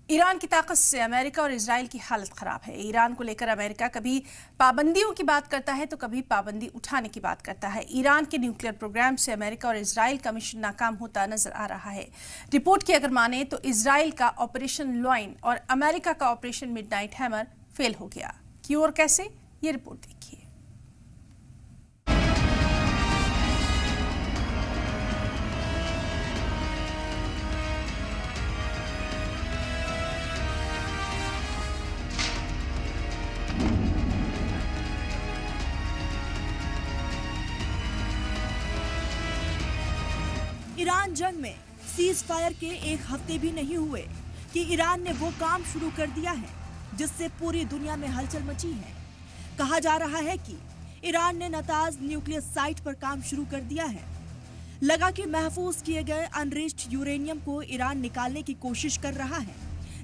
Iran की ताकत से अमेरिका और इजराइल की हालत खराब है। ईरान को लेकर अमेरिका कभी पाबंदियों की बात करता है तो कभी पाबंदी उठाने की बात करता है। ईरान के न्यूक्लियर प्रोग्राम से अमेरिका और इजराइल का मिशन नाकाम होता नजर आ रहा है। रिपोर्ट की अगर माने तो इजराइल का ऑपरेशन लॉइन और अमेरिका का ऑपरेशन मिडनाइट हैमर फेल हो गया। क्यों और कैसे, ये रिपोर्ट देखिए। ईरान जंग में सीज फायर के एक हफ्ते भी नहीं हुए कि ईरान ने वो काम शुरू कर दिया है जिससे पूरी दुनिया में हलचल मची है। कहा जा रहा है कि ईरान ने नताज न्यूक्लियर साइट पर काम शुरू कर दिया है। लगा कि महफूज किए गए अनरिच्ड यूरेनियम को ईरान निकालने की कोशिश कर रहा है,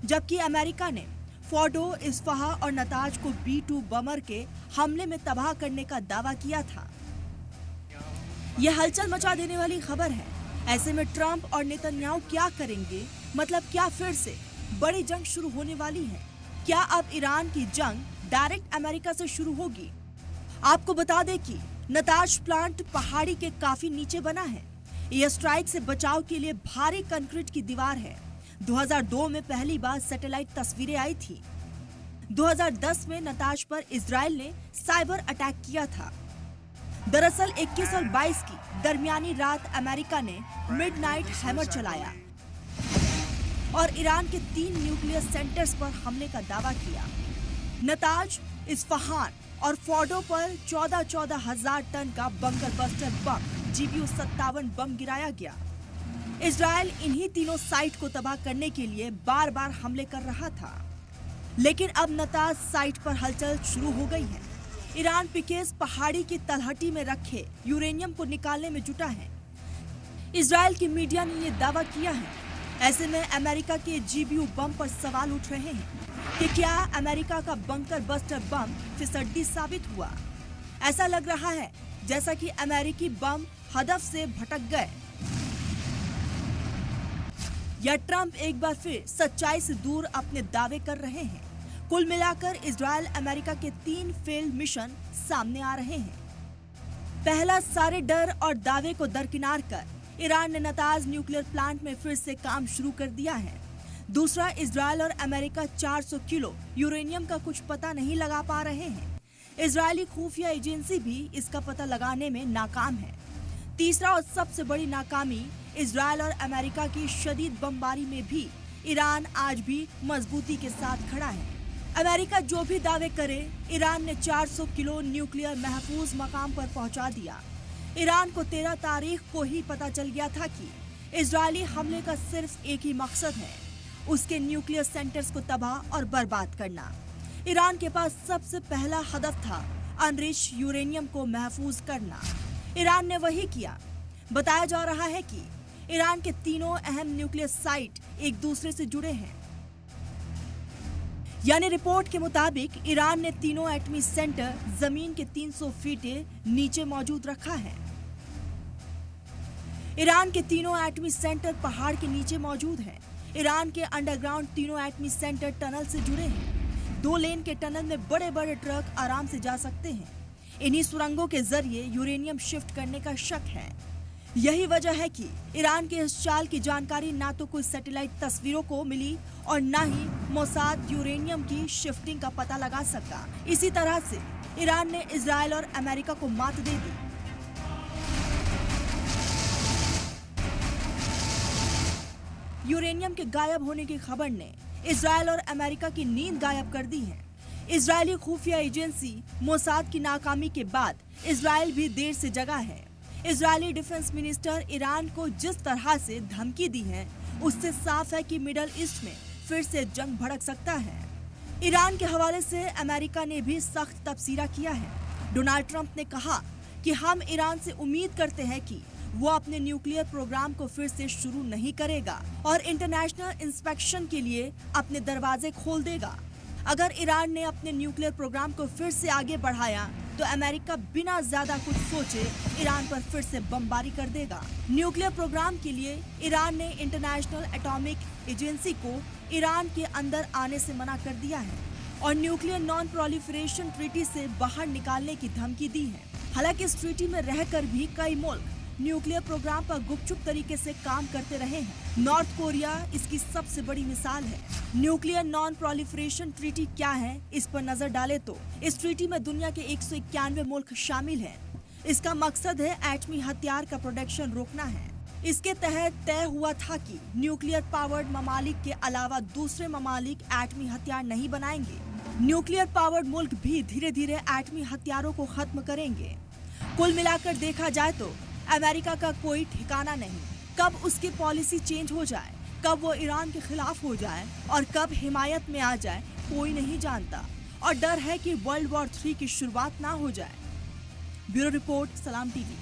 जबकि अमेरिका ने फोर्डो, इस्फहा और नताज को B-2 बमर के हमले में तबाह करने का दावा किया था। यह हलचल मचा देने वाली खबर है। ऐसे में ट्रंप और नेतन्याहू क्या करेंगे? मतलब क्या फिर से बड़ी जंग शुरू होने वाली है? क्या अब ईरान की जंग डायरेक्ट अमेरिका से शुरू होगी? आपको बता दें कि नताज प्लांट पहाड़ी के काफी नीचे बना है। एयर स्ट्राइक से बचाव के लिए भारी कंक्रीट की दीवार है। 2002 में पहली बार सैटेलाइट तस्वीरें आई थी। 2010 में नताज पर इजराइल ने साइबर अटैक किया था। दरअसल 21 और 22 की दरमियानी रात अमेरिका ने मिडनाइट हैमर चलाया और ईरान के 3 न्यूक्लियर सेंटर्स पर हमले का दावा किया। नताज, इस्फहान और फोर्डो पर 14,000 टन का बंकर बस्टर बम GBU-57 बम गिराया गया। इजराइल इन्हीं तीनों साइट को तबाह करने के लिए बार बार हमले कर रहा था, लेकिन अब नताज साइट पर हलचल शुरू हो गई है। ईरान पिकेस पहाड़ी की तलहटी में रखे यूरेनियम को निकालने में जुटा है। इजराइल की मीडिया ने यह दावा किया है। ऐसे में अमेरिका के GBU बम पर सवाल उठ रहे हैं कि क्या अमेरिका का बंकर बस्टर बम फिसड्डी साबित हुआ। ऐसा लग रहा है जैसा कि अमेरिकी बम हदफ से भटक गए या ट्रंप एक बार फिर सच्चाई से दूर अपने दावे कर रहे हैं। कुल मिलाकर इजराइल अमेरिका के 3 फेल्ड मिशन सामने आ रहे हैं। पहला, सारे डर और दावे को दरकिनार कर ईरान ने नताज न्यूक्लियर प्लांट में फिर से काम शुरू कर दिया है। दूसरा, इजराइल और अमेरिका 400 किलो यूरेनियम का कुछ पता नहीं लगा पा रहे हैं। इजरायली खुफिया एजेंसी भी इसका पता लगाने में नाकाम है। तीसरा और सबसे बड़ी नाकामी, इजराइल और अमेरिका की शदीद बमबारी में भी ईरान आज भी मजबूती के साथ खड़ा है। अमेरिका जो भी दावे करे, ईरान ने 400 किलो न्यूक्लियर महफूज मकाम पर पहुंचा दिया। ईरान को 13 तारीख को ही पता चल गया था कि इजरायली हमले का सिर्फ एक ही मकसद है, उसके न्यूक्लियर सेंटर्स को तबाह और बर्बाद करना। ईरान के पास सबसे पहला हदफ था अनरिच यूरेनियम को महफूज करना। ईरान ने वही किया। बताया जा रहा है कि ईरान के तीनों अहम न्यूक्लियर साइट एक दूसरे से जुड़े हैं। यानी रिपोर्ट के मुताबिक ईरान ने तीनों एटमी सेंटर जमीन के 300 फीट नीचे मौजूद रखा है। ईरान के तीनों एटमी सेंटर पहाड़ के नीचे मौजूद हैं। ईरान के अंडरग्राउंड तीनों एटमी सेंटर टनल से जुड़े हैं। 2 लेन के टनल में बड़े बड़े ट्रक आराम से जा सकते हैं। इन्हीं सुरंगों के जरिए यूरेनियम शिफ्ट करने का शक है। यही वजह है कि ईरान के इस चाल की जानकारी ना तो कोई सैटेलाइट तस्वीरों को मिली और ना ही मोसाद यूरेनियम की शिफ्टिंग का पता लगा सका। इसी तरह से ईरान ने इजराइल और अमेरिका को मात दे दी। यूरेनियम के गायब होने की खबर ने इजराइल और अमेरिका की नींद गायब कर दी है। इजरायली खुफिया एजेंसी मोसाद की नाकामी के बाद इजराइल भी देर से जगा है। इजरायली डिफेंस मिनिस्टर ईरान को जिस तरह से धमकी दी है, उससे साफ है कि मिडल ईस्ट में फिर से जंग भड़क सकता है। ईरान के हवाले से अमेरिका ने भी सख्त तबसरा किया है। डोनाल्ड ट्रंप ने कहा कि हम ईरान से उम्मीद करते हैं कि वो अपने न्यूक्लियर प्रोग्राम को फिर से शुरू नहीं करेगा और इंटरनेशनल इंस्पेक्शन के लिए अपने दरवाजे खोल देगा। अगर ईरान ने अपने न्यूक्लियर प्रोग्राम को फिर से आगे बढ़ाया तो अमेरिका बिना ज्यादा कुछ सोचे ईरान पर फिर से बमबारी कर देगा। न्यूक्लियर प्रोग्राम के लिए ईरान ने इंटरनेशनल एटॉमिक एजेंसी को ईरान के अंदर आने से मना कर दिया है और न्यूक्लियर नॉन प्रोलिफरेशन ट्रीटी से बाहर निकालने की धमकी दी है। हालांकि इस ट्रीटी में रहकर भी कई मुल्क न्यूक्लियर प्रोग्राम पर गुपचुप तरीके से काम करते रहे हैं। नॉर्थ कोरिया इसकी सबसे बड़ी मिसाल है। न्यूक्लियर नॉन प्रोलिफरेशन ट्रीटी क्या है, इस पर नजर डालें तो इस ट्रीटी में दुनिया के 191 मुल्क शामिल हैं। इसका मकसद है एटमी हथियार का प्रोडक्शन रोकना है। इसके तहत तय हुआ था कि न्यूक्लियर पावर्ड ममालिक के अलावा दूसरे ममालिक एटमी हथियार नहीं बनाएंगे। न्यूक्लियर पावर्ड मुल्क भी धीरे धीरे एटमी हथियारों को खत्म करेंगे। कुल मिलाकर देखा जाए तो अमेरिका का कोई ठिकाना नहीं, कब उसकी पॉलिसी चेंज हो जाए, कब वो ईरान के खिलाफ हो जाए और कब हिमायत में आ जाए, कोई नहीं जानता। और डर है कि वर्ल्ड वॉर 3 की शुरुआत ना हो जाए। ब्यूरो रिपोर्ट, सलाम टीवी।